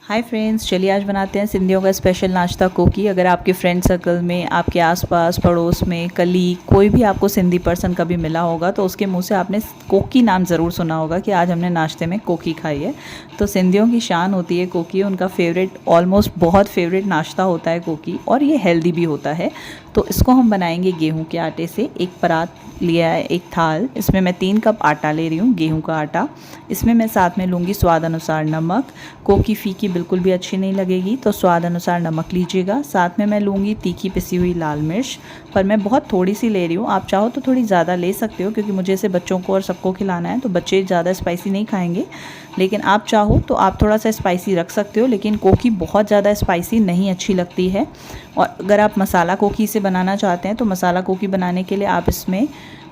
Hi friends, चलिए आज बनाते हैं सिंधियों का स्पेशल नाश्ता कोकी। अगर आपके फ्रेंड सर्कल में, आपके आसपास पड़ोस में, कलीग कोई भी आपको सिंधी पर्सन कभी मिला होगा तो उसके मुंह से आपने कोकी नाम ज़रूर सुना होगा कि आज हमने नाश्ते में कोकी खाई है। तो सिंधियों की शान होती है कोकी, उनका फेवरेट, ऑलमोस्ट बहुत फेवरेट नाश्ता होता है कोकी, और ये हेल्दी भी होता है। तो इसको हम बनाएंगे गेहूं के आटे से। एक परात लिया है, एक थाल, इसमें मैं 3 कप आटा ले रही हूँ, गेहूं का आटा। इसमें मैं साथ में लूँगी स्वाद अनुसार नमक। कोकी फीकी बिल्कुल भी अच्छी नहीं लगेगी, तो स्वाद अनुसार नमक लीजिएगा। साथ में मैं लूँगी तीखी पिसी हुई लाल मिर्च, पर मैं बहुत थोड़ी सी ले रही हूँ। आप चाहो तो थोड़ी ज़्यादा ले सकते हो, क्योंकि मुझे इसे बच्चों को और सबको खिलाना है, तो बच्चे ज़्यादा स्पाइसी नहीं खाएंगे। लेकिन आप चाहो तो आप थोड़ा सा स्पाइसी रख सकते हो, लेकिन कोकी बहुत ज़्यादा स्पाइसी नहीं अच्छी लगती है। और अगर आप मसाला कोकी से बनाना चाहते हैं तो मसाला कोकी बनाने के लिए आप इसमें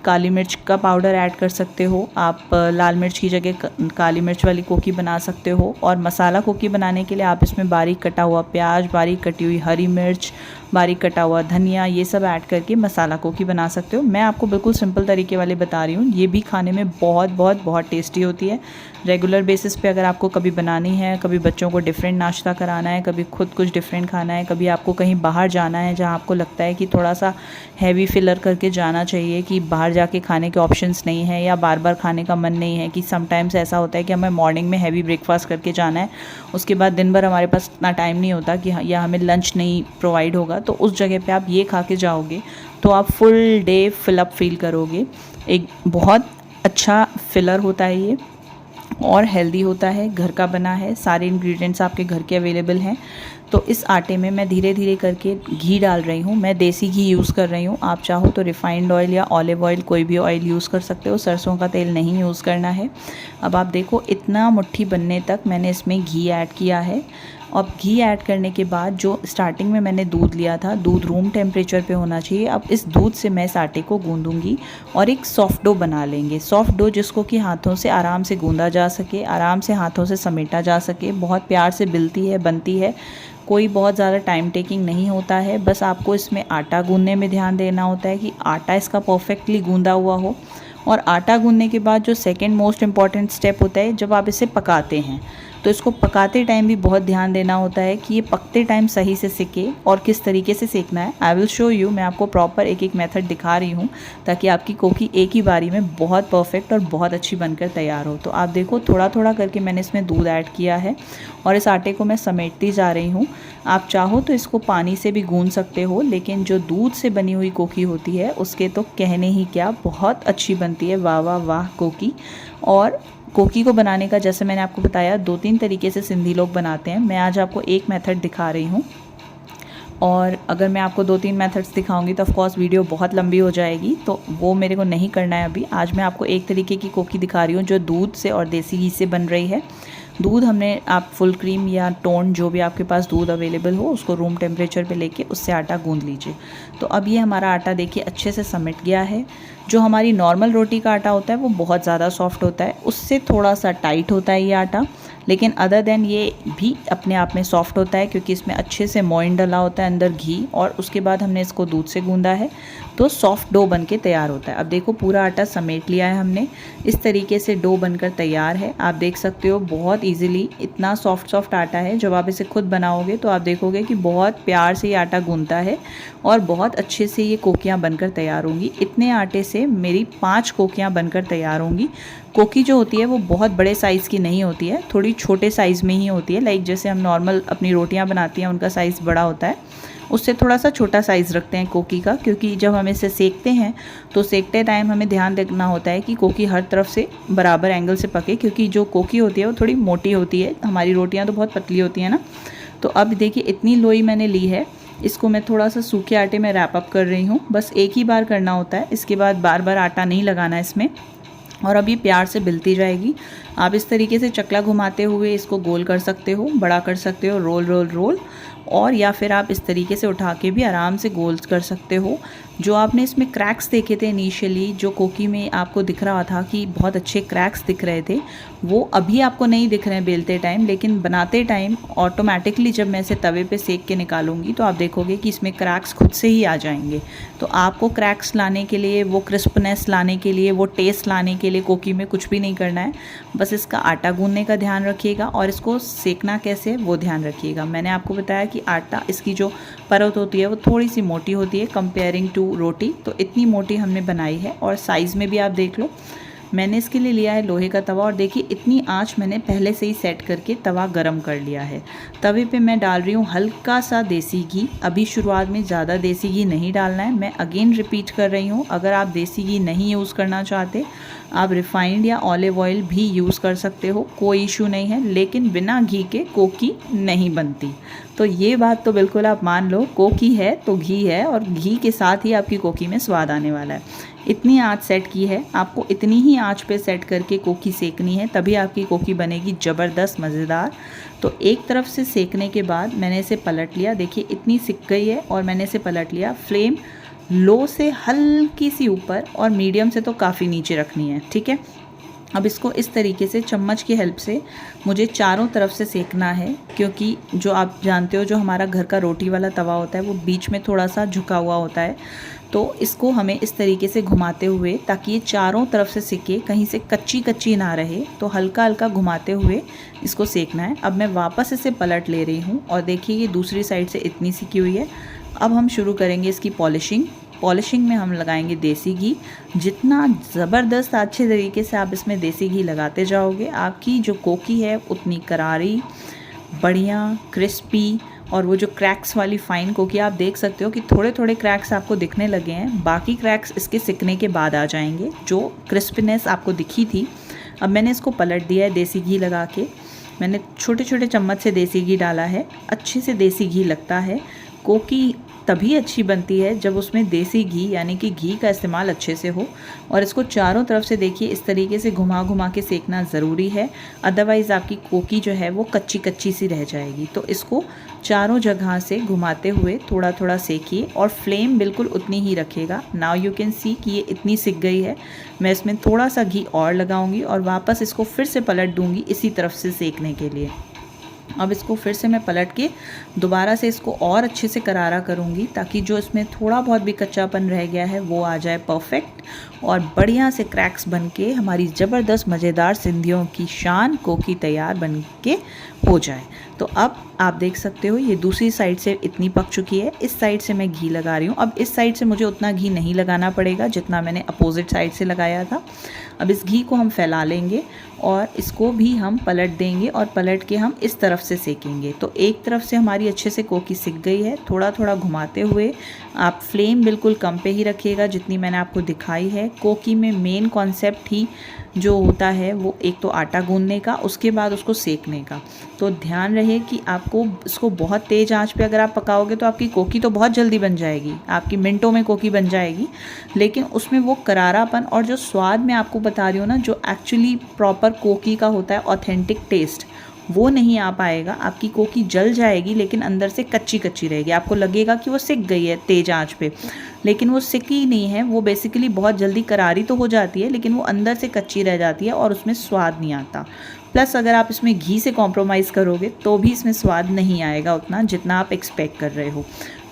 काली मिर्च का पाउडर ऐड कर सकते हो। आप लाल मिर्च की जगह काली मिर्च वाली कोकी बना सकते हो। और मसाला कोकी बनाने के लिए आप इसमें बारीक कटा हुआ प्याज, बारीक कटी हुई हरी मिर्च, बारीक कटा हुआ धनिया, ये सब ऐड करके मसाला कोकी बना सकते हो। मैं आपको बिल्कुल सिंपल तरीके वाले बता रही हूँ। ये भी खाने में बहुत बहुत बहुत टेस्टी होती है। रेगुलर बेसिस पे अगर आपको कभी बनानी है, कभी बच्चों को डिफरेंट नाश्ता कराना है, कभी खुद कुछ डिफरेंट खाना है, कभी आपको कहीं बाहर जाना है जहाँ आपको लगता है कि थोड़ा सा हैवी फिलर करके जाना चाहिए, कि बाहर जाके खाने के ऑप्शंस नहीं है या बार बार खाने का मन नहीं है, कि समटाइम्स ऐसा होता है कि हमें मॉर्निंग में हैवी ब्रेकफास्ट करके जाना है, उसके बाद दिन भर हमारे पास इतना टाइम नहीं होता कि या हमें लंच नहीं प्रोवाइड होगा, तो उस जगह पे आप ये खा के जाओगे तो आप फुल डे फिलअप फील करोगे। एक बहुत अच्छा फिलर होता है ये, और हेल्दी होता है, घर का बना है, सारे इंग्रेडिएंट्स आपके घर के अवेलेबल हैं। तो इस आटे में मैं धीरे धीरे करके घी डाल रही हूँ। मैं देसी घी यूज़ कर रही हूँ। आप चाहो तो रिफाइंड ऑयल या ऑलिव ऑयल, कोई भी ऑयल यूज़ कर सकते हो। सरसों का तेल नहीं यूज़ करना है। अब आप देखो, इतना मुट्ठी बनने तक मैंने इसमें घी ऐड किया है। अब घी ऐड करने के बाद जो स्टार्टिंग में मैंने दूध लिया था, दूध रूम टेम्परेचर पे होना चाहिए। अब इस दूध से मैं इस आटे को गूंदूंगी और एक सॉफ्ट डो बना लेंगे। सॉफ्ट डो जिसको कि हाथों से आराम से गूंदा जा सके, आराम से हाथों से समेटा जा सके, बहुत प्यार से बिलती है, बनती है, कोई बहुत ज़्यादा टाइम टेकिंग नहीं होता है। बस आपको इसमें आटा गूंदने में ध्यान देना होता है कि आटा इसका परफेक्टली गूंदा हुआ हो। और आटा गूंदने के बाद जो सेकंड मोस्ट इम्पॉर्टेंट स्टेप होता है, जब आप इसे पकाते हैं, तो इसको पकाते टाइम भी बहुत ध्यान देना होता है कि ये पकते टाइम सही से सिके और किस तरीके से सेकना है। I will show you. मैं आपको प्रॉपर एक एक मेथड दिखा रही हूँ ताकि आपकी कोकी एक ही बारी में बहुत परफेक्ट और बहुत अच्छी बनकर तैयार हो। तो आप देखो, थोड़ा थोड़ा करके मैंने इसमें दूध ऐड किया है और इस आटे को मैं समेटती जा रही हूँ। आप चाहो तो इसको पानी से भी गूंद सकते हो, लेकिन जो दूध से बनी हुई कोकी होती है उसके तो कहने ही क्या, बहुत अच्छी बनती है। वाह वाह वाह कोकी। और कोकी को बनाने का, जैसे मैंने आपको बताया, 2-3 तरीके से सिंधी लोग बनाते हैं। मैं आज आपको एक मेथड दिखा रही हूँ, और अगर मैं आपको 2-3 मेथड्स दिखाऊंगी तो ऑफकोर्स वीडियो बहुत लंबी हो जाएगी, तो वो मेरे को नहीं करना है अभी। आज मैं आपको एक तरीके की कोकी दिखा रही हूँ जो दूध से और देसी घी से बन रही है। दूध हमने, आप फुल क्रीम या टोन, जो भी आपके पास दूध अवेलेबल हो, उसको रूम टेम्परेचर पे लेके उससे आटा गूंद लीजिए। तो अब ये हमारा आटा देखिए अच्छे से समेट गया है। जो हमारी नॉर्मल रोटी का आटा होता है वो बहुत ज़्यादा सॉफ्ट होता है, उससे थोड़ा सा टाइट होता है ये आटा, लेकिन अदर देन ये भी अपने आप में सॉफ्ट होता है, क्योंकि इसमें अच्छे से मोइन डला होता है अंदर घी, और उसके बाद हमने इसको दूध से गूंदा है, तो सॉफ्ट डो बनके तैयार होता है। अब देखो, पूरा आटा समेट लिया है हमने। इस तरीके से डो बनकर तैयार है। आप देख सकते हो बहुत इजीली, इतना सॉफ्ट सॉफ्ट आटा है। जब आप इसे खुद बनाओगे तो आप देखोगे कि बहुत प्यार से ये आटा गूंदता है और बहुत अच्छे से ये कोकियाँ बनकर तैयार होंगी। इतने आटे से मेरी 5 कोकियाँ बनकर तैयार होंगी। कोकी जो होती है वो बहुत बड़े साइज़ की नहीं होती है, थोड़ी छोटे साइज़ में ही होती है। लाइक जैसे हम नॉर्मल अपनी रोटियां बनाती हैं, उनका साइज़ बड़ा होता है, उससे थोड़ा सा छोटा साइज़ रखते हैं कोकी का, क्योंकि जब हम इसे सेकते हैं तो सेकते टाइम हमें ध्यान देना होता है कि कोकी हर तरफ से बराबर एंगल से पके, क्योंकि जो कोकी होती है वो थोड़ी मोटी होती है, हमारी रोटियाँ तो बहुत पतली होती हैं ना। तो अब देखिए, इतनी लोई मैंने ली है, इसको मैं थोड़ा सा सूखे आटे में रैप अप कर रही हूँ। बस एक ही बार करना होता है, इसके बाद बार बार आटा नहीं लगाना इसमें। और अब ये प्यार से बिलती जाएगी। आप इस तरीके से चकला घुमाते हुए इसको गोल कर सकते हो, बड़ा कर सकते हो, रोल रोल रोल, और या फिर आप इस तरीके से उठा के भी आराम से गोल कर सकते हो। जो आपने इसमें क्रैक्स देखे थे इनिशियली, जो कोकी में आपको दिख रहा था कि बहुत अच्छे क्रैक्स दिख रहे थे, वो अभी आपको नहीं दिख रहे हैं बेलते टाइम, लेकिन बनाते टाइम ऑटोमेटिकली जब मैं इसे तवे पे सेक के निकालूंगी तो आप देखोगे कि इसमें क्रैक्स खुद से ही आ जाएंगे। तो आपको क्रैक्स लाने के लिए, वो क्रिस्पनेस लाने के लिए, वो टेस्ट लाने के लिए कोकी में कुछ भी नहीं करना है, बस इसका आटा गूंदने का ध्यान रखिएगा और इसको सेकना कैसे है वो ध्यान रखिएगा। मैंने आपको बताया कि आटा, इसकी जो परत होती है वो थोड़ी सी मोटी होती है कंपेयरिंग टू रोटी, तो इतनी मोटी हमने बनाई है। और साइज़ में भी आप देख लो, मैंने इसके लिए लिया है लोहे का तवा और देखिए इतनी आंच मैंने पहले से ही सेट करके तवा गरम कर लिया है। तवे पे मैं डाल रही हूँ हल्का सा देसी घी। अभी शुरुआत में ज़्यादा देसी घी नहीं डालना है, मैं अगेन रिपीट कर रही हूँ। अगर आप देसी घी नहीं यूज़ करना चाहते, आप रिफाइंड या ऑलिव ऑयल भी यूज़ कर सकते हो, कोई इशू नहीं है, लेकिन बिना घी के कोकी नहीं बनती। तो ये बात तो बिल्कुल आप मान लो, कोकी है तो घी है और घी के साथ ही आपकी कोकी में स्वाद आने वाला है। इतनी आंच सेट की है, आपको इतनी ही आंच पे सेट करके कोकी सेकनी है, तभी आपकी कोकी बनेगी ज़बरदस्त मज़ेदार। तो एक तरफ से सेकने के बाद मैंने इसे पलट लिया, देखिए इतनी सिक गई है और मैंने इसे पलट लिया। फ्लेम लो से हल्की सी ऊपर और मीडियम से तो काफ़ी नीचे रखनी है, ठीक है। अब इसको इस तरीके से चम्मच की हेल्प से मुझे चारों तरफ से सेकना है, क्योंकि जो आप जानते हो जो हमारा घर का रोटी वाला तवा होता है वो बीच में थोड़ा सा झुका हुआ होता है, तो इसको हमें इस तरीके से घुमाते हुए, ताकि ये चारों तरफ से सिके, कहीं से कच्ची कच्ची ना रहे, तो हल्का हल्का घुमाते हुए इसको सेकना है। अब मैं वापस इसे पलट ले रही हूँ और देखिए ये दूसरी साइड से इतनी सिकी हुई है। अब हम शुरू करेंगे इसकी पॉलिशिंग में हम लगाएंगे देसी घी। जितना ज़बरदस्त अच्छे तरीके से आप इसमें देसी घी लगाते जाओगे, आपकी जो कोकी है उतनी करारी, बढ़िया, क्रिस्पी। और वो जो क्रैक्स वाली फ़ाइन कोकी, आप देख सकते हो कि थोड़े थोड़े क्रैक्स आपको दिखने लगे हैं, बाकी क्रैक्स इसके सिकने के बाद आ जाएंगे। जो क्रिस्पीनेस आपको दिखी थी, अब मैंने इसको पलट दिया है देसी घी लगा के। मैंने छोटे छोटे चम्मच से देसी घी डाला है, अच्छे से देसी घी लगता है। कोकी तभी अच्छी बनती है जब उसमें देसी घी यानी कि घी का इस्तेमाल अच्छे से हो। और इसको चारों तरफ से देखिए इस तरीके से घुमा घुमा के सेकना ज़रूरी है, अदरवाइज़ आपकी कोकी जो है वो कच्ची कच्ची सी रह जाएगी। तो इसको चारों जगह से घुमाते हुए थोड़ा थोड़ा सेकिए और फ्लेम बिल्कुल उतनी ही रखिएगा। नाउ यू कैन सी कि ये इतनी सिक गई है। मैं इसमें थोड़ा सा घी और लगाऊंगी और वापस इसको फिर से पलट दूंगी इसी तरफ से सेकने के लिए। अब इसको फिर से मैं पलट के दोबारा से इसको और अच्छे से करारा करूँगी, ताकि जो इसमें थोड़ा बहुत भी कच्चापन रह गया है वो आ जाए परफेक्ट और बढ़िया से क्रैक्स बन के हमारी ज़बरदस्त मज़ेदार सिंधियों की शान कोकी तैयार बन के हो जाए। तो अब आप देख सकते हो ये दूसरी साइड से इतनी पक चुकी है, इस साइड से मैं घी लगा रही हूँ। अब इस साइड से मुझे उतना घी नहीं लगाना पड़ेगा जितना मैंने अपोजिट साइड से लगाया था। अब इस घी को हम फैला लेंगे और इसको भी हम पलट देंगे और पलट के हम इस तरफ से सेकेंगे। तो एक तरफ से हमारी अच्छे से कोकी सिक गई है, थोड़ा थोड़ा घुमाते हुए आप फ्लेम बिल्कुल कम पे ही रखिएगा जितनी मैंने आपको दिखाई है। कोकी में मेन कॉन्सेप्ट ही जो होता है वो एक तो आटा गूंदने का, उसके बाद उसको सेकने का। तो ध्यान रहे कि आपको इसको बहुत तेज़ आंच पे अगर आप पकाओगे तो आपकी कोकी तो बहुत जल्दी बन जाएगी, आपकी मिनटों में कोकी बन जाएगी, लेकिन उसमें वो करारापन और जो स्वाद मैं आपको बता रही हूँ ना, जो एक्चुअली प्रॉपर कोकी का होता है ऑथेंटिक टेस्ट, वो नहीं आ पाएगा। आपकी कोकी जल जाएगी लेकिन अंदर से कच्ची कच्ची रहेगी। आपको लगेगा कि वो सिक गई है तेज़ आंच पे, लेकिन वो सिकी नहीं है। वो बेसिकली बहुत जल्दी करारी तो हो जाती है लेकिन वो अंदर से कच्ची रह जाती है और उसमें स्वाद नहीं आता। प्लस अगर आप इसमें घी से कॉम्प्रोमाइज़ करोगे तो भी इसमें स्वाद नहीं आएगा उतना जितना आप एक्सपेक्ट कर रहे हो।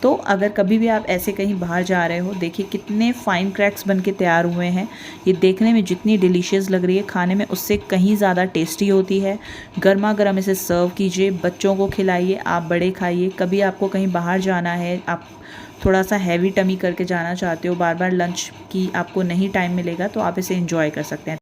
तो अगर कभी भी आप ऐसे कहीं बाहर जा रहे हो, देखिए कितने फाइन क्रैक्स बनके तैयार हुए हैं। ये देखने में जितनी डिलीशियस लग रही है, खाने में उससे कहीं ज़्यादा टेस्टी होती है। गर्मा गर्म इसे सर्व कीजिए, बच्चों को खिलाइए, आप बड़े खाइए। कभी आपको कहीं बाहर जाना है, आप थोड़ा सा हैवी टमी करके जाना चाहते हो, बार बार लंच की आपको नहीं टाइम मिलेगा, तो आप इसे एंजॉय कर सकते हैं।